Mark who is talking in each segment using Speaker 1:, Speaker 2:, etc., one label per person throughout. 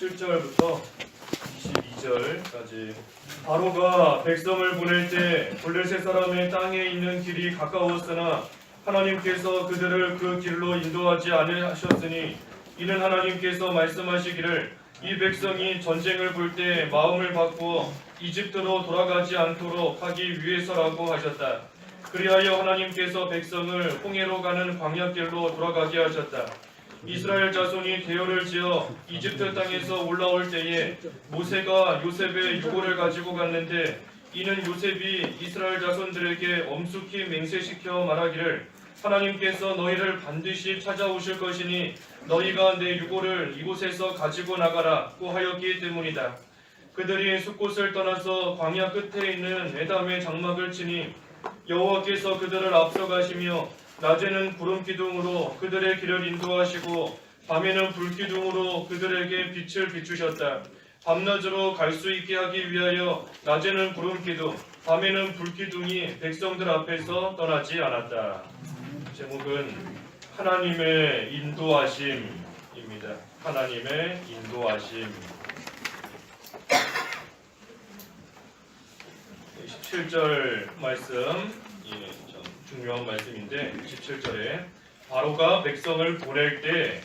Speaker 1: 17절부터 22절까지. 바로가 백성을 보낼 때 블레셋 사람의 땅에 있는 길이 가까웠으나 하나님께서 그들을 그 길로 인도하지 않으셨으니 이는 하나님께서 말씀하시기를 이 백성이 전쟁을 볼 때 마음을 바꾸어 이집트로 돌아가지 않도록 하기 위해서라고 하셨다. 그리하여 하나님께서 백성을 홍해로 가는 광야길로 돌아가게 하셨다. 이스라엘 자손이 대열을 지어 이집트 땅에서 올라올 때에 모세가 요셉의 유고를 가지고 갔는데 이는 요셉이 이스라엘 자손들에게 엄숙히 맹세시켜 말하기를 하나님께서 너희를 반드시 찾아오실 것이니 너희가 내 유고를 이곳에서 가지고 나가라고 하였기 때문이다. 그들이 숲곳을 떠나서 광야 끝에 있는 에담의 장막을 치니 여호와께서 그들을 앞서가시며 낮에는 구름 기둥으로 그들의 길을 인도하시고 밤에는 불 기둥으로 그들에게 빛을 비추셨다. 밤낮으로 갈 수 있게 하기 위하여 낮에는 구름 기둥, 밤에는 불 기둥이 백성들 앞에서 떠나지 않았다. 제목은 하나님의 인도하심입니다. 하나님의 인도하심. 17절 말씀, 좀 중요한 말씀인데 17절에 바로가 백성을 보낼 때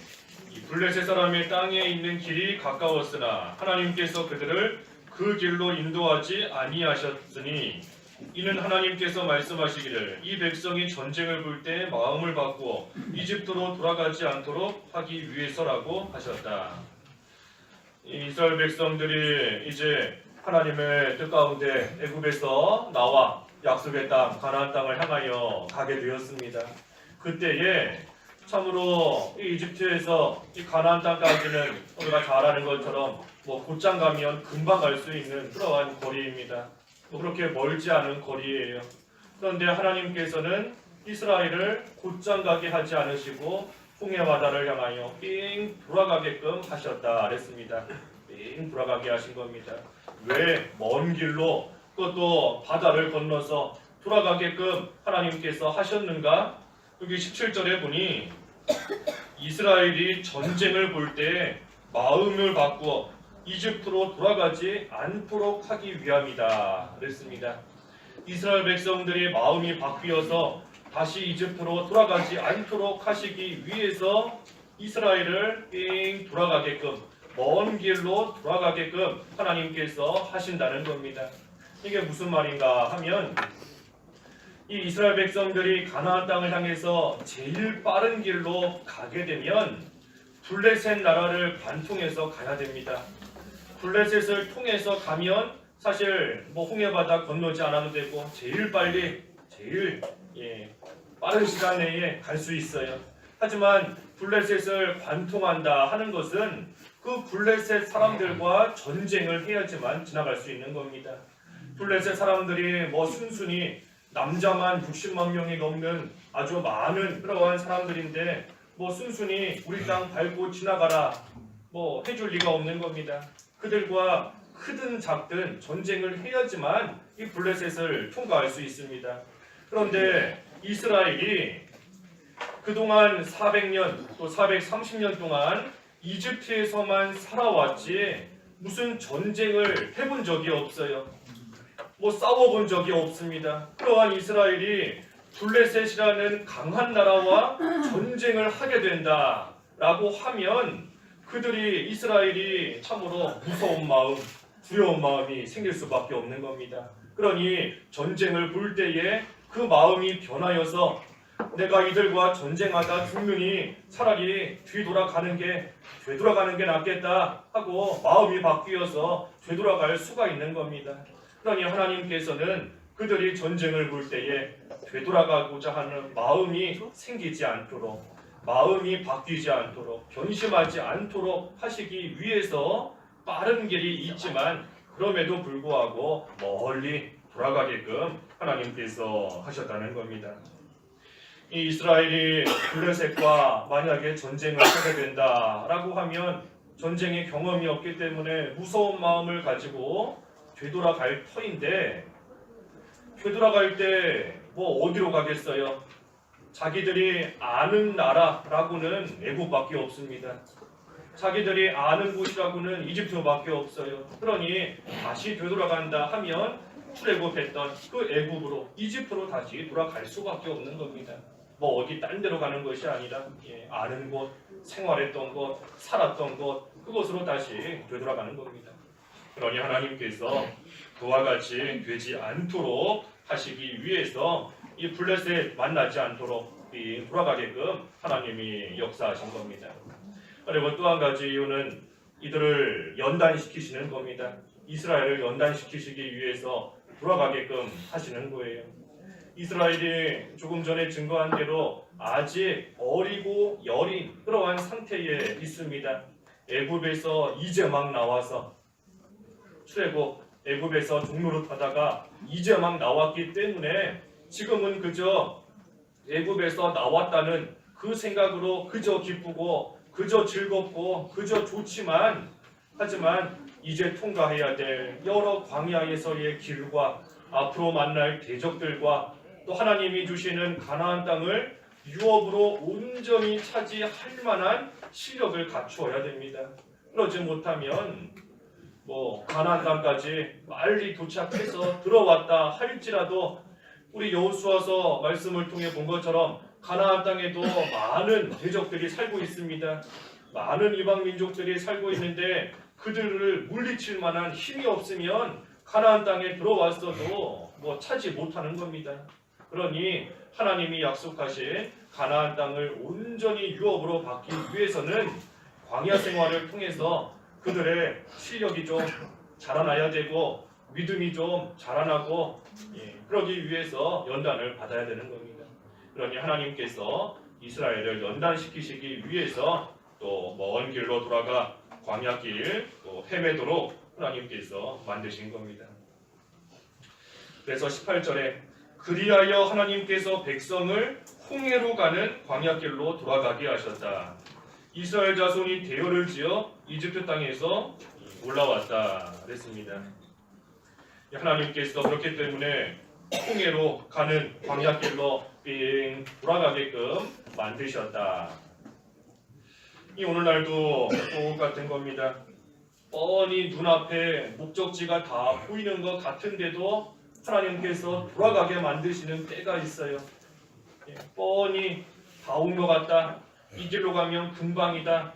Speaker 1: 이 블레셋 사람의 땅에 있는 길이 가까웠으나 하나님께서 그들을 그 길로 인도하지 아니하셨으니 이는 하나님께서 말씀하시기를 이 백성이 전쟁을 볼 때 마음을 바꾸어 이집트로 돌아가지 않도록 하기 위해서라고 하셨다. 이스라엘 백성들이 이제 하나님의 뜻 가운데 애굽에서 나와 약속의 땅 가나안 땅을 향하여 가게 되었습니다. 그때에 참으로 이 이집트에서 이 가나안 땅까지는 우리가 잘 아는 것처럼 곧장 가면 금방 갈 수 있는 그러한 거리입니다. 그렇게 멀지 않은 거리예요. 그런데 하나님께서는 이스라엘을 곧장 가게 하지 않으시고 홍해 바다를 향하여 삥 돌아가게끔 하셨다 그랬습니다. 삥 돌아가게 하신 겁니다. 왜 먼 길로 그것도 바다를 건너서 돌아가게끔 하나님께서 하셨는가? 여기 17절에 보니 이스라엘이 전쟁을 볼 때 마음을 바꾸어 이집트로 돌아가지 않도록 하기 위함이다 그랬습니다. 이스라엘 백성들이 마음이 바뀌어서 다시 이집트로 돌아가지 않도록 하시기 위해서 이스라엘을 삥 돌아가게끔 먼 길로 돌아가게끔 하나님께서 하신다는 겁니다. 이게 무슨 말인가 하면 이 이스라엘 백성들이 가나안 땅을 향해서 제일 빠른 길로 가게 되면 블레셋 나라를 관통해서 가야 됩니다. 블레셋을 통해서 가면 사실 홍해 바다 건너지 않아도 되고 제일 빨리 빠른 시간 내에 갈 수 있어요. 하지만 블레셋을 관통한다 하는 것은 그 블레셋 사람들과 전쟁을 해야지만 지나갈 수 있는 겁니다. 블레셋 사람들이 순순히 남자만 60만 명이 넘는 아주 많은 그러한 사람들인데 순순히 우리 땅 밟고 지나가라 해줄 리가 없는 겁니다. 그들과 크든 작든 전쟁을 해야지만 이 블레셋을 통과할 수 있습니다. 그런데 이스라엘이 그동안 400년 또 430년 동안 이집트에서만 살아왔지 무슨 전쟁을 해본 적이 없어요. 싸워본 적이 없습니다. 그러한 이스라엘이 블레셋이라는 강한 나라와 전쟁을 하게 된다라고 하면 이스라엘이 참으로 무서운 마음, 두려운 마음이 생길 수밖에 없는 겁니다. 그러니 전쟁을 볼 때에 그 마음이 변하여서 내가 이들과 전쟁하다 죽느니 차라리 되돌아가는 게 낫겠다 하고 마음이 바뀌어서 되돌아갈 수가 있는 겁니다. 그러니 하나님께서는 그들이 전쟁을 볼 때에 되돌아가고자 하는 마음이 생기지 않도록, 마음이 바뀌지 않도록, 변심하지 않도록 하시기 위해서 빠른 길이 있지만 그럼에도 불구하고 멀리 돌아가게끔 하나님께서 하셨다는 겁니다. 이 이스라엘이 블레셋과 만약에 전쟁을 하게 된다라고 하면 전쟁의 경험이 없기 때문에 무서운 마음을 가지고 되돌아갈 터인데 되돌아갈 때 어디로 가겠어요? 자기들이 아는 나라라고는 애국밖에 없습니다. 자기들이 아는 곳이라고는 이집트밖에 없어요. 그러니 다시 되돌아간다 하면 출애굽했던 그 애굽으로 이집트로 다시 돌아갈 수밖에 없는 겁니다. 뭐 어디 딴 데로 가는 것이 아니라 아는 곳, 생활했던 곳, 살았던 곳 그곳으로 다시 되돌아가는 겁니다. 그러니 하나님께서 그와 같이 되지 않도록 하시기 위해서 이 블레셋 만나지 않도록 돌아가게끔 하나님이 역사하신 겁니다. 그리고 또 한 가지 이유는 이들을 연단시키시는 겁니다. 이스라엘을 연단시키시기 위해서 돌아가게끔 하시는 거예요. 이스라엘이 조금 전에 증거한 대로 아직 어리고 여린 그러한 상태에 있습니다. 애굽에서 이제 막 나와서 출애굽 애굽에서 종노릇하다가 이제 막 나왔기 때문에 지금은 그저 애굽에서 나왔다는 그 생각으로 그저 기쁘고 그저 즐겁고 그저 좋지만 하지만 이제 통과해야 될 여러 광야에서의 길과 앞으로 만날 대적들과 또 하나님이 주시는 가나안 땅을 유업으로 온전히 차지할 만한 실력을 갖추어야 됩니다. 그러지 못하면 가나안 땅까지 빨리 도착해서 들어왔다 할지라도 우리 여호수아서 말씀을 통해 본 것처럼 가나안 땅에도 많은 대적들이 살고 있습니다. 많은 이방 민족들이 살고 있는데 그들을 물리칠 만한 힘이 없으면 가나안 땅에 들어왔어도 차지 못하는 겁니다. 그러니 하나님이 약속하신 가나안 땅을 온전히 유업으로 받기 위해서는 광야 생활을 통해서 그들의 실력이 좀 자라나야 되고 믿음이 좀 자라나고 그러기 위해서 연단을 받아야 되는 겁니다. 그러니 하나님께서 이스라엘을 연단시키시기 위해서 또 먼 길로 돌아가 광야길 또 헤매도록 하나님께서 만드신 겁니다. 그래서 18절에 그리하여 하나님께서 백성을 홍해로 가는 광야길로 돌아가게 하셨다. 이스라엘 자손이 대열을 지어 이집트 땅에서 올라왔다 그랬습니다. 하나님께서 그렇기 때문에 홍해로 가는 광야길로 빙 돌아가게끔 만드셨다. 이 오늘날도 똑같은 겁니다. 뻔히 눈앞에 목적지가 다 보이는 것 같은데도 하나님께서 돌아가게 만드시는 때가 있어요. 뻔히 다 온 것 같다. 이 길로 가면 금방이다.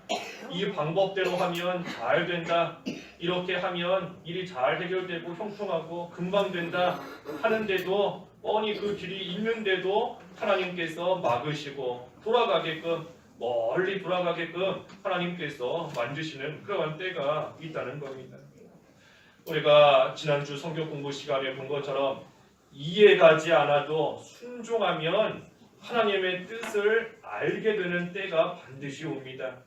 Speaker 1: 이 방법대로 하면 잘 된다. 이렇게 하면 일이 잘 해결되고 형통하고 금방 된다 하는데도 뻔히 그 길이 있는데도 하나님께서 막으시고 돌아가게끔 멀리 돌아가게끔 하나님께서 만드시는 그러한 때가 있다는 겁니다. 우리가 지난주 성경 공부 시간에 본 것처럼 이해가지 않아도 순종하면 하나님의 뜻을 알게 되는 때가 반드시 옵니다.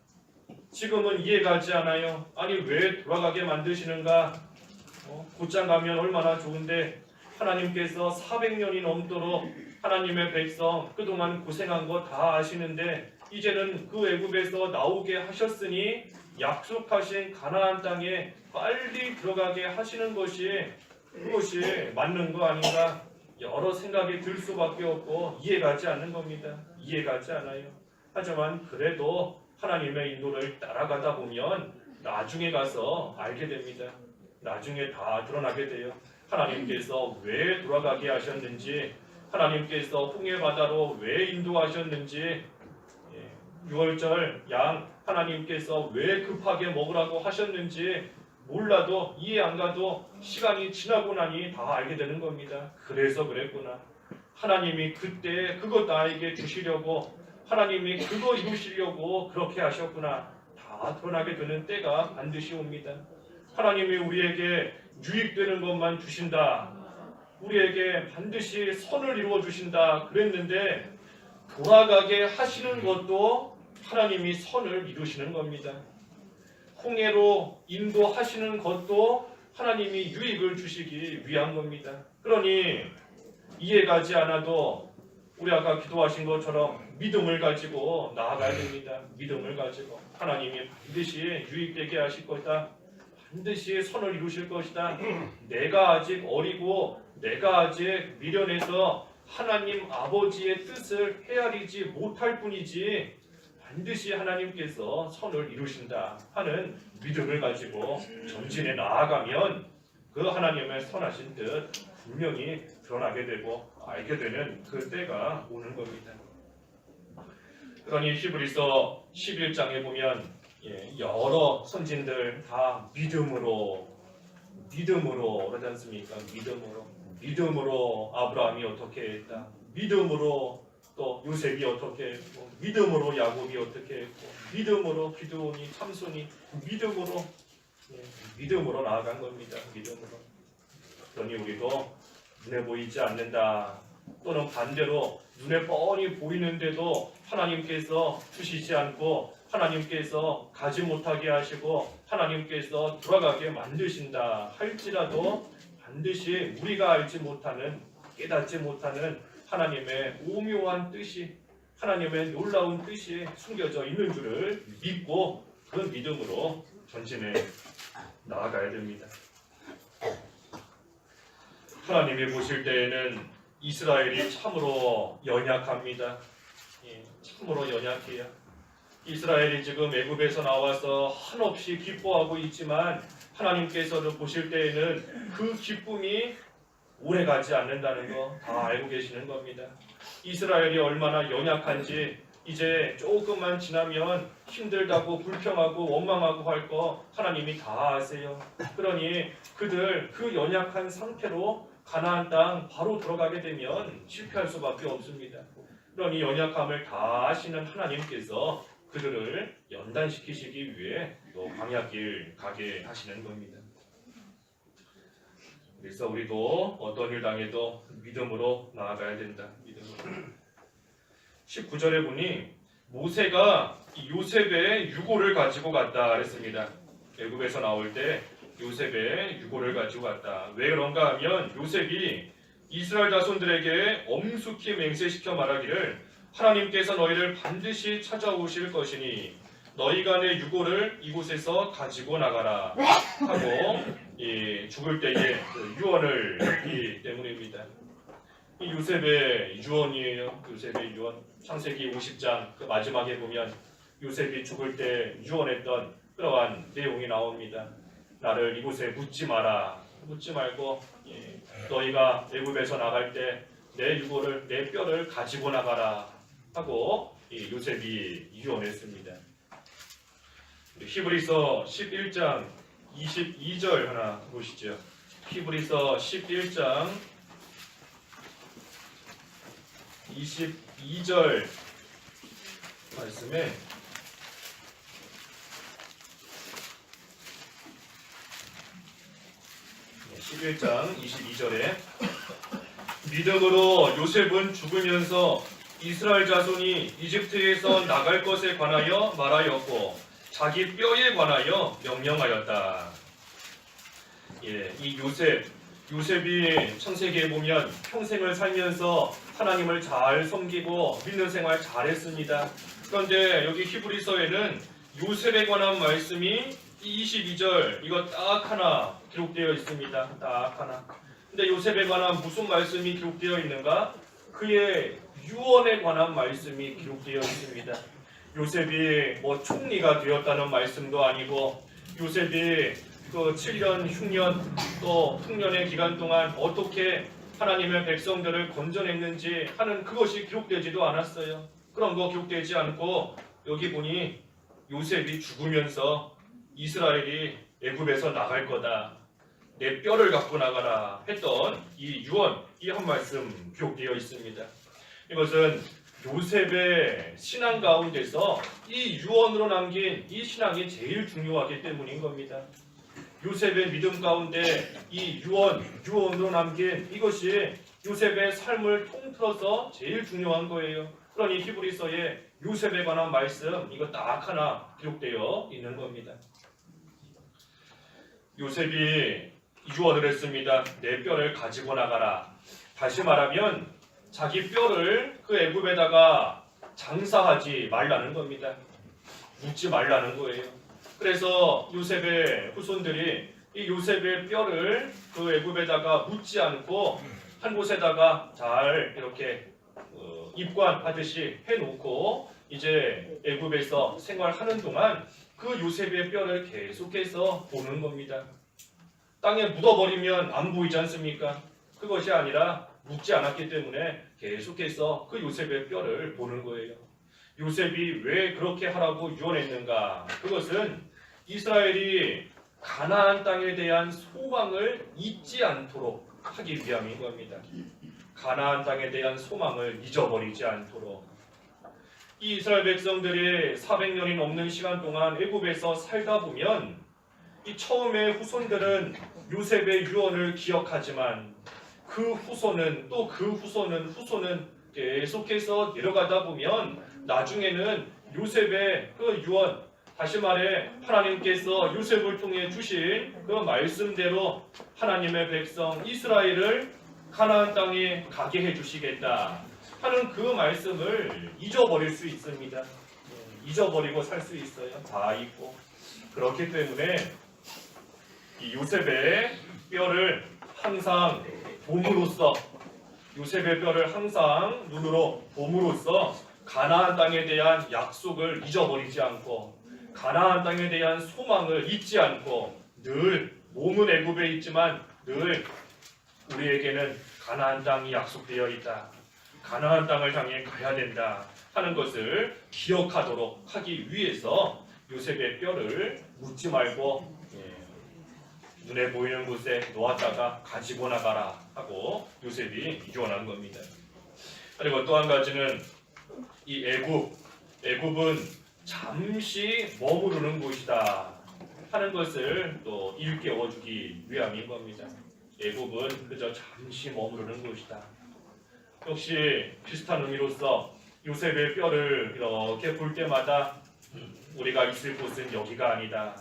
Speaker 1: 지금은 이해가지 않아요. 아니 왜 돌아가게 만드시는가? 곧장 가면 얼마나 좋은데 하나님께서 400년이 넘도록 하나님의 백성 그동안 고생한 거 다 아시는데 이제는 그 애굽에서 나오게 하셨으니 약속하신 가나안 땅에 빨리 들어가게 하시는 것이 그것이 맞는 거 아닌가? 여러 생각이 들 수밖에 없고 이해가지 않는 겁니다. 이해가지 않아요. 하지만 그래도 하나님의 인도를 따라가다 보면 나중에 가서 알게 됩니다. 나중에 다 드러나게 돼요. 하나님께서 왜 돌아가게 하셨는지, 하나님께서 홍해 바다로 왜 인도하셨는지, 6월절 양 하나님께서 왜 급하게 먹으라고 하셨는지 몰라도 이해 안 가도 시간이 지나고 나니 다 알게 되는 겁니다. 그래서 그랬구나. 하나님이 그때 그것 나에게 주시려고 하나님이 그거 이루시려고 그렇게 하셨구나. 다 드러나게 되는 때가 반드시 옵니다. 하나님이 우리에게 유익되는 것만 주신다. 우리에게 반드시 선을 이루어 주신다. 그랬는데 돌아가게 하시는 것도 하나님이 선을 이루시는 겁니다. 홍해로 인도하시는 것도 하나님이 유익을 주시기 위한 겁니다. 그러니 이해가지 않아도 우리 아까 기도하신 것처럼 믿음을 가지고 나아가야 됩니다. 믿음을 가지고 하나님이 반드시 유익되게 하실 것이다. 반드시 선을 이루실 것이다. 내가 아직 어리고 내가 아직 미련해서 하나님 아버지의 뜻을 헤아리지 못할 뿐이지 반드시 하나님께서 선을 이루신다 하는 믿음을 가지고 전진해 나아가면 그 하나님의 선하신 뜻 분명히 드러나게 되고 알게 되는 그 때가 오는 겁니다. 그러니 히브리서 11장에 보면 여러 선진들 다 믿음으로 그러지 않습니까? 믿음으로 아브라함이 어떻게 했다. 믿음으로 또 요셉이 어떻게 했고, 믿음으로 야곱이 어떻게 했고, 믿음으로 기드온이 참손이 믿음으로 나아간 겁니다. 믿음으로. 그러니 우리도 눈에 보이지 않는다 또는 반대로 눈에 뻔히 보이는데도 하나님께서 주시지 않고 하나님께서 가지 못하게 하시고 하나님께서 돌아가게 만드신다 할지라도 반드시 우리가 알지 못하는 깨닫지 못하는 하나님의 오묘한 뜻이 하나님의 놀라운 뜻이 숨겨져 있는 줄을 믿고 그 믿음으로 전진해 나아가야 됩니다. 하나님이 보실 때에는 이스라엘이 참으로 연약합니다. 참으로 연약해요. 이스라엘이 지금 애굽에서 나와서 한없이 기뻐하고 있지만 하나님께서도 보실 때에는 그 기쁨이 오래가지 않는다는 거 다 알고 계시는 겁니다. 이스라엘이 얼마나 연약한지 이제 조금만 지나면 힘들다고 불평하고 원망하고 할 거 하나님이 다 아세요. 그러니 그들 그 연약한 상태로 가나안 땅 바로 들어가게 되면 실패할 수밖에 없습니다. 그러니 연약함을 다 아시는 하나님께서 그들을 연단시키시기 위해 또 광야길 가게 하시는 겁니다. 그래서 우리도 어떤 일 당해도 믿음으로 나아가야 된다. 믿음으로. 19절에 보니 모세가 요셉의 유고를 가지고 갔다 그랬습니다. 애굽에서 나올 때 요셉의 유고를 가지고 갔다. 왜 그런가 하면 요셉이 이스라엘 자손들에게 엄숙히 맹세시켜 말하기를 하나님께서 너희를 반드시 찾아오실 것이니 너희가 내 유고를 이곳에서 가지고 나가라 하고 죽을 때에 유언을 했기 때문입니다. 이 요셉의 유언이에요. 요셉의 유언. 창세기 50장 그 마지막에 보면 요셉이 죽을 때 유언했던 그러한 내용이 나옵니다. 나를 이곳에 묻지 마라. 묻지 말고 너희가 애굽에서 나갈 때 내 유고를 내 뼈를 가지고 나가라 하고 요셉이 유언했습니다. 히브리서 11장 22절 하나 보시죠. 히브리서 11장 22절 말씀에 네, 11장 22절에 믿음으로 요셉은 죽으면서 이스라엘 자손이 이집트에서 나갈 것에 관하여 말하였고 자기 뼈에 관하여 명령하였다. 이 요셉이 창세기에 보면 평생을 살면서 하나님을 잘 섬기고 믿는 생활 잘했습니다. 그런데 여기 히브리서에는 요셉에 관한 말씀이 22절 이거 딱 하나 기록되어 있습니다. 딱 하나. 근데 요셉에 관한 무슨 말씀이 기록되어 있는가? 그의 유언에 관한 말씀이 기록되어 있습니다. 요셉이 총리가 되었다는 말씀도 아니고 요셉이 그 7년 흉년 또 흉년의 기간 동안 어떻게 하나님의 백성들을 건져냈는지 하는 그것이 기록되지도 않았어요. 그런 거 기록되지 않고 여기 보니 요셉이 죽으면서 이스라엘이 애굽에서 나갈 거다. 내 뼈를 갖고 나가라 했던 이 유언, 이 한 말씀 기록되어 있습니다. 이것은 요셉의 신앙 가운데서 이 유언으로 남긴 이 신앙이 제일 중요하기 때문인 겁니다. 요셉의 믿음 가운데 이 유언으로 남긴 이것이 요셉의 삶을 통틀어서 제일 중요한 거예요. 그러니 히브리서에 요셉에 관한 말씀 이거 딱 하나 기록되어 있는 겁니다. 요셉이 유언을 했습니다. 내 뼈를 가지고 나가라. 다시 말하면 자기 뼈를 그 애굽에다가 장사하지 말라는 겁니다. 묻지 말라는 거예요. 그래서 요셉의 후손들이 이 요셉의 뼈를 그 애굽에다가 묻지 않고 한 곳에다가 잘 이렇게 입관하듯이 해놓고 이제 애굽에서 생활하는 동안 그 요셉의 뼈를 계속해서 보는 겁니다. 땅에 묻어버리면 안 보이지 않습니까? 그것이 아니라 묻지 않았기 때문에 계속해서 그 요셉의 뼈를 보는 거예요. 요셉이 왜 그렇게 하라고 유언했는가? 그것은 이스라엘이 가나안 땅에 대한 소망을 잊지 않도록 하기 위함인 겁니다. 가나안 땅에 대한 소망을 잊어버리지 않도록. 이 이스라엘 백성들이 400년이 넘는 시간 동안 애굽에서 살다 보면 이 처음에 후손들은 요셉의 유언을 기억하지만 그 후손은 또 그 후손은 계속해서 내려가다 보면 나중에는 요셉의 그 유언, 다시 말해 하나님께서 요셉을 통해 주신 그 말씀대로 하나님의 백성 이스라엘을 가나안 땅에 가게 해주시겠다 하는 그 말씀을 잊어버릴 수 있습니다. 잊어버리고 살 수 있어요. 다 잊고. 그렇기 때문에 이 요셉의 뼈를 항상 봄으로써 요셉의 뼈를 항상 눈으로 봄으로써 가나안 땅에 대한 약속을 잊어버리지 않고 가나안 땅에 대한 소망을 잊지 않고 늘 몸은 애굽에 있지만 늘 우리에게는 가나안 땅이 약속되어 있다. 가나안 땅을 향해 가야 된다 하는 것을 기억하도록 하기 위해서 요셉의 뼈를 묻지 말고 눈에 보이는 곳에 놓았다가 가지고 나가라 하고 요셉이 유언한 겁니다. 그리고 또 한 가지는 이 애굽은 잠시 머무르는 곳이다 하는 것을 또 일깨워주기 위함인 겁니다. 애굽은 그저 잠시 머무르는 곳이다. 역시 비슷한 의미로서 요셉의 뼈를 이렇게 볼 때마다 우리가 있을 곳은 여기가 아니다.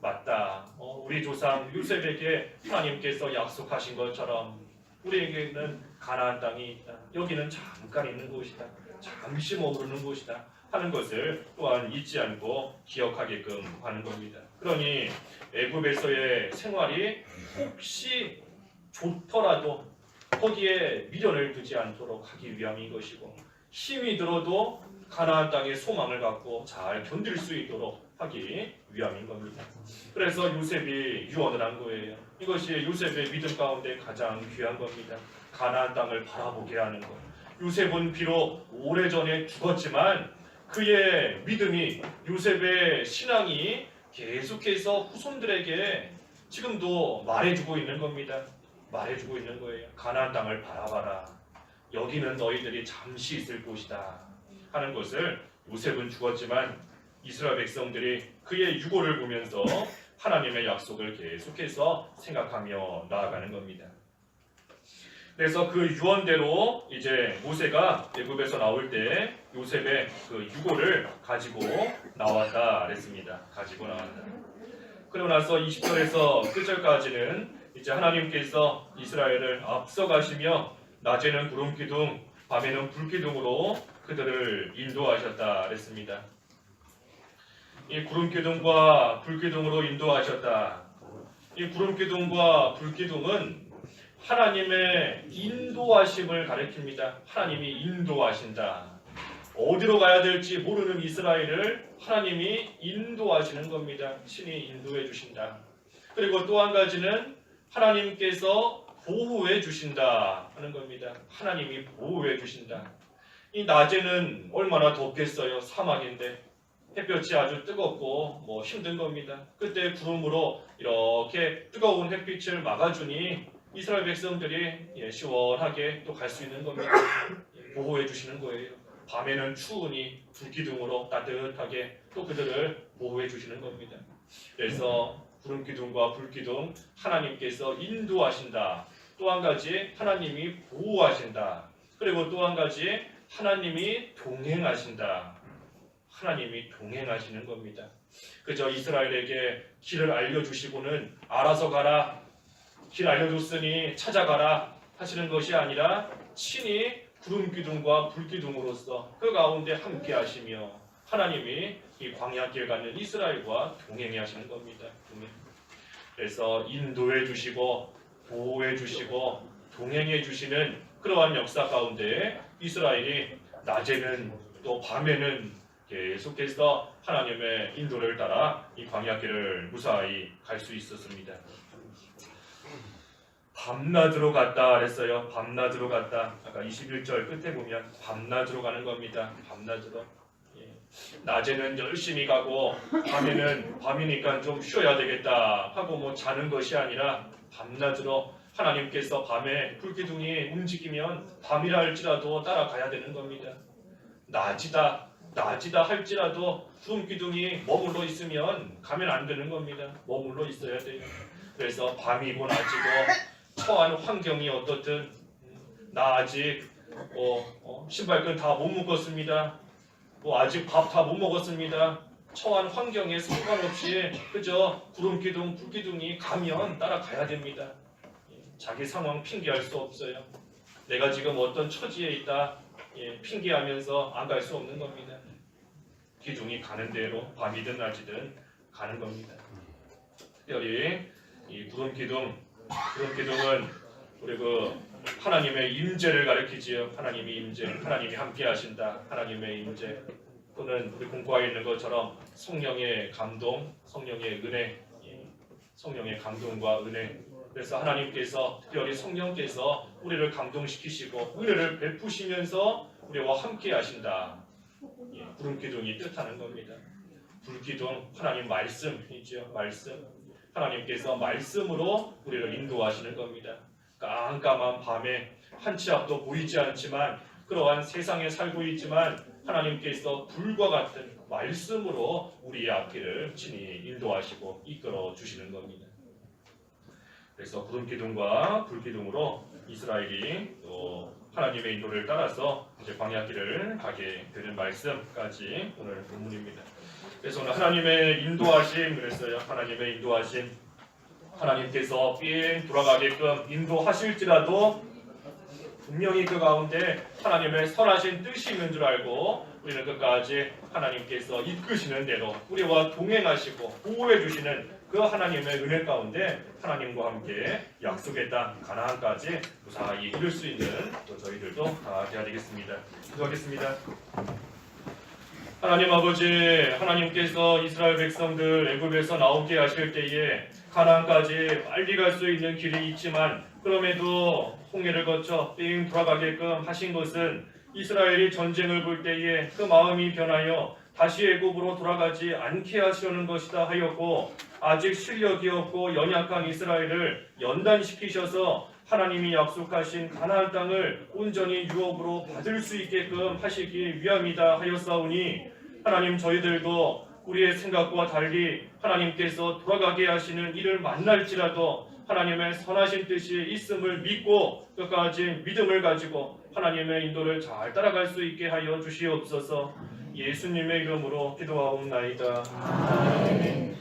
Speaker 1: 맞다. 우리 조상 요셉에게 하나님께서 약속하신 것처럼 우리에게는 가나안 땅이 있다. 여기는 잠깐 있는 곳이다. 잠시 머무르는 곳이다. 하는 것을 또한 잊지 않고 기억하게끔 하는 겁니다. 그러니 애굽에서의 생활이 혹시 좋더라도 거기에 미련을 두지 않도록 하기 위함인 것이고 힘이 들어도 가나안 땅의 소망을 갖고 잘 견딜 수 있도록 하기 위함인 겁니다. 그래서 요셉이 유언을 한 거예요. 이것이 요셉의 믿음 가운데 가장 귀한 겁니다. 가나안 땅을 바라보게 하는 것. 요셉은 비록 오래전에 죽었지만 그의 믿음이 요셉의 신앙이 계속해서 후손들에게 지금도 말해주고 있는 겁니다. 말해주고 있는 거예요. 가나안 땅을 바라봐라. 여기는 너희들이 잠시 있을 곳이다 하는 것을 요셉은 죽었지만 이스라엘 백성들이 그의 유고를 보면서 하나님의 약속을 계속해서 생각하며 나아가는 겁니다. 그래서 그 유언대로 이제 모세가 애굽에서 나올 때 요셉의 그 유고를 가지고 나왔다 그랬습니다. 가지고 나왔다. 그러고 나서 20절에서 끝절까지는 이제 하나님께서 이스라엘을 앞서가시며 낮에는 구름 기둥, 밤에는 불 기둥으로 그들을 인도하셨다 그랬습니다. 이 구름 기둥과 불 기둥으로 인도하셨다. 이 구름 기둥과 불 기둥은 하나님의 인도하심을 가리킵니다. 하나님이 인도하신다. 어디로 가야 될지 모르는 이스라엘을 하나님이 인도하시는 겁니다. 신이 인도해 주신다. 그리고 또 한 가지는 하나님께서 보호해 주신다 하는 겁니다. 하나님이 보호해 주신다. 이 낮에는 얼마나 덥겠어요. 사막인데 햇볕이 아주 뜨겁고 힘든 겁니다. 그때 구름으로 이렇게 뜨거운 햇빛을 막아주니 이스라엘 백성들이 시원하게 또 갈 수 있는 겁니다. 보호해 주시는 거예요. 밤에는 추우니 불기둥으로 따뜻하게 또 그들을 보호해 주시는 겁니다. 그래서 구름 기둥과 불 기둥 하나님께서 인도하신다. 또 한 가지 하나님이 보호하신다. 그리고 또 한 가지 하나님이 동행하신다. 하나님이 동행하시는 겁니다. 그저 이스라엘에게 길을 알려주시고는 알아서 가라, 길 알려줬으니 찾아가라 하시는 것이 아니라 친히 구름 기둥과 불 기둥으로서 그 가운데 함께 하시며 하나님이 이 광야길 가는 이스라엘과 동행해 하시는 겁니다. 그래서 인도해 주시고 보호해 주시고 동행해 주시는 그러한 역사 가운데 이스라엘이 낮에는 또 밤에는 계속해서 하나님의 인도를 따라 이 광야길을 무사히 갈 수 있었습니다. 밤낮으로 갔다 그랬어요. 밤낮으로 갔다. 아까 21절 끝에 보면 밤낮으로 가는 겁니다. 밤낮으로. 낮에는 열심히 가고 밤에는 밤이니까 좀 쉬어야 되겠다 하고 뭐 자는 것이 아니라 밤낮으로 하나님께서 밤에 불기둥이 움직이면 밤이라 할지라도 따라가야 되는 겁니다. 낮이다 할지라도 구름기둥이 머물러 있으면 가면 안 되는 겁니다. 머물러 있어야 돼요. 그래서 밤이고 낮이고 처한 환경이 어떻든 나 아직 신발끈 다 못 묶었습니다. 아직 밥 다 못 먹었습니다. 처한 환경에 상관없이 그저 구름기둥, 불기둥이 가면 따라가야 됩니다. 자기 상황 핑계할 수 없어요. 내가 지금 어떤 처지에 있다 핑계하면서 안 갈 수 없는 겁니다. 기둥이 가는 대로 밤이든 낮이든 가는 겁니다. 특별히 이 구름기둥은 우리 하나님의 임재를 가리키지요. 하나님의 임재, 하나님이 함께 하신다. 하나님의 임재 또는 우리 공부하고 있는 것처럼 성령의 감동, 성령의 은혜, 성령의 감동과 은혜. 그래서 하나님께서 특별히 성령께서 우리를 감동시키시고 은혜를 베푸시면서 우리와 함께 하신다. 구름기둥이 뜻하는 겁니다. 불기둥, 하나님 말씀이죠. 말씀. 하나님께서 말씀으로 우리를 인도하시는 겁니다. 깜깜한 밤에 한 치 앞도 보이지 않지만 그러한 세상에 살고 있지만 하나님께서 불과 같은 말씀으로 우리의 앞길을 친히 인도하시고 이끌어 주시는 겁니다. 그래서 구름기둥과 불기둥으로 이스라엘이 또 하나님의 인도를 따라서 이제 광야길을 가게 되는 말씀까지 오늘 본문입니다. 그래서 오늘 하나님의 인도하심 그랬어요. 하나님의 인도하심. 하나님께서 삥 돌아가게끔 인도하실지라도 분명히 그 가운데 하나님의 선하신 뜻이 있는 줄 알고 우리는 끝까지 하나님께서 이끄시는 대로 우리와 동행하시고 보호해 주시는 그 하나님의 은혜 가운데 하나님과 함께 약속의 땅 가나안까지 무사히 이룰 수 있는 또 저희들도 다 되어야 되겠습니다. 기도하겠습니다. 하나님 아버지, 하나님께서 이스라엘 백성들 애굽에서 나오게 하실 때에 가나안까지 빨리 갈 수 있는 길이 있지만 그럼에도 홍해를 거쳐 삥 돌아가게끔 하신 것은 이스라엘이 전쟁을 볼 때에 그 마음이 변하여 다시 애굽으로 돌아가지 않게 하시려는 것이다 하였고 아직 실력이 없고 연약한 이스라엘을 연단시키셔서 하나님이 약속하신 가나안 땅을 온전히 유업으로 받을 수 있게끔 하시기 위함이다 하였사오니 하나님 저희들도 우리의 생각과 달리 하나님께서 돌아가게 하시는 이를 만날지라도 하나님의 선하신 뜻이 있음을 믿고 끝까지 믿음을 가지고 하나님의 인도를 잘 따라갈 수 있게 하여 주시옵소서. 예수님의 이름으로 기도하옵나이다. 아멘.